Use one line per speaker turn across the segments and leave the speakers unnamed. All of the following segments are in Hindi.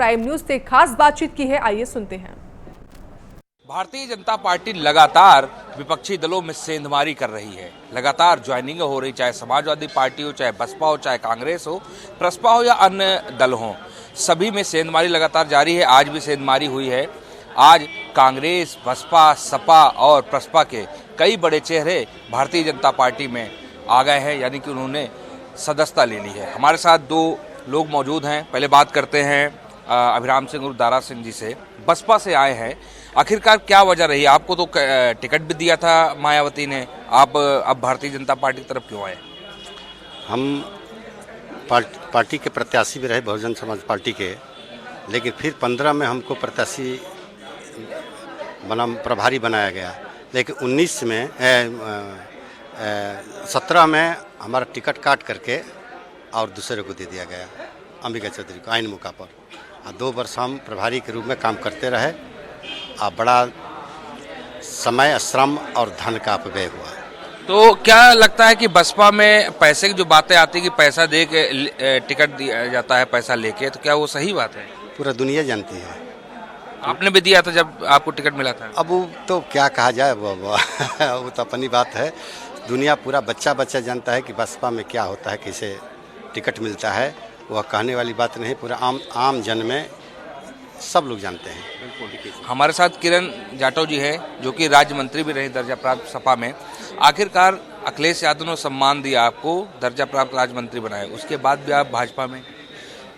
प्राइम न्यूज से खास बातचीत की है, आइए सुनते हैं।
भारतीय जनता पार्टी लगातार विपक्षी दलों में सेंधमारी कर रही है। लगातार ज्वाइनिंग हो रही, चाहे समाजवादी पार्टी हो, चाहे बसपा हो, चाहे कांग्रेस हो, प्रसपा हो या अन्य दल हो, सभी में सेंधमारी लगातार जारी है। आज भी सेंधमारी हुई है। आज कांग्रेस, बसपा, सपा और प्रसपा के कई बड़े चेहरे भारतीय जनता पार्टी में आ गए हैं, यानी कि उन्होंने सदस्यता ले ली है। हमारे साथ दो लोग मौजूद हैं। पहले बात करते हैं अभिराम सिंह और दारा सिंह जी से। बसपा से आए हैं, आखिरकार क्या वजह रही? आपको तो टिकट भी दिया था मायावती ने, आप अब भारतीय जनता पार्टी की तरफ क्यों आए?
हम पार्टी के प्रत्याशी भी रहे, बहुजन समाज पार्टी के, लेकिन फिर 15 में हमको प्रत्याशी प्रभारी बनाया गया। लेकिन 19 में 17 में हमारा टिकट काट करके और दूसरे को दे दिया गया, अंबिका चौधरी को, आइन मौका पर। 2 वर्ष हम प्रभारी के रूप में काम करते रहे। बड़ा समय, श्रम और धन का अपव्यय हुआ।
तो क्या लगता है कि बसपा में पैसे की जो बातें आती है कि पैसा दे के टिकट दिया जाता है, पैसा लेके, तो क्या वो सही बात है?
पूरा दुनिया जानती है।
आपने भी दिया था जब आपको टिकट मिला था?
अब वो तो क्या कहा जाए, वो तो अपनी बात है। दुनिया, पूरा बच्चा जानता है कि बसपा में क्या होता है, कैसे टिकट मिलता है। वह कहने वाली बात नहीं, पूरा आम जन में सब लोग जानते हैं।
बिल्कुल। हमारे साथ किरण जाटव जी हैं, जो कि राज्य मंत्री भी रहे दर्जा प्राप्त सपा में। आखिरकार अखिलेश यादव ने सम्मान दिया आपको, दर्जा प्राप्त राज्य मंत्री बनाए, उसके बाद भी आप भाजपा में?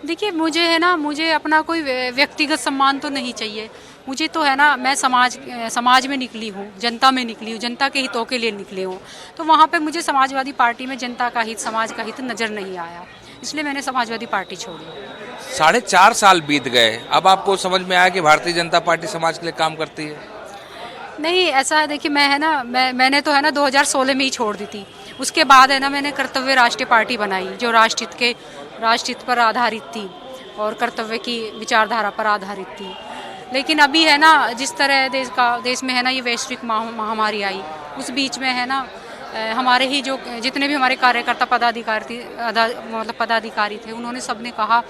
देखिए, मुझे अपना कोई व्यक्तिगत सम्मान तो नहीं चाहिए। मुझे तो है ना, मैं समाज में निकली हूँ, जनता में निकली हूँ, जनता के हितों के लिए निकली हूँ। तो वहाँ पे मुझे समाजवादी पार्टी में जनता का हित, समाज का हित नज़र नहीं आया, इसलिए मैंने समाजवादी पार्टी छोड़ी।
4.5 साल बीत गए, अब आपको समझ में आया कि भारतीय जनता पार्टी समाज के लिए काम करती है?
नहीं, ऐसा है, देखिए, मैंने तो है ना 2016 में ही छोड़ दी थी। उसके बाद है ना, मैंने कर्तव्य राष्ट्रीय पार्टी बनाई, जो राष्ट्रहित पर आधारित थी और कर्तव्य की विचारधारा पर आधारित थी। लेकिन अभी है ना, जिस तरह देश में है ना ये वैश्विक महामारी आई, उस बीच में है ना हमारे ही जो जितने भी हमारे कार्यकर्ता पदाधिकारी थे, उन्होंने सबने कहा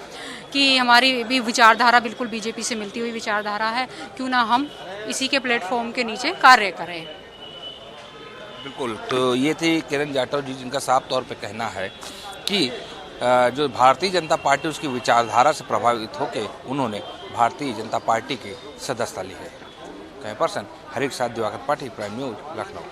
कि हमारी भी विचारधारा बिल्कुल बीजेपी से मिलती हुई विचारधारा है, क्यों ना हम इसी के प्लेटफॉर्म के नीचे कार्य करें।
बिल्कुल। तो ये थी किरण जाटव जी, जिनका साफ तौर पे कहना है कि जो भारतीय जनता पार्टी, उसकी विचारधारा से प्रभावित होकर उन्होंने भारतीय जनता पार्टी की सदस्यता ली है। कैमरा पर्सन हरीश साथ, दिवाकर पाठी, प्राइम न्यूज, लखनऊ।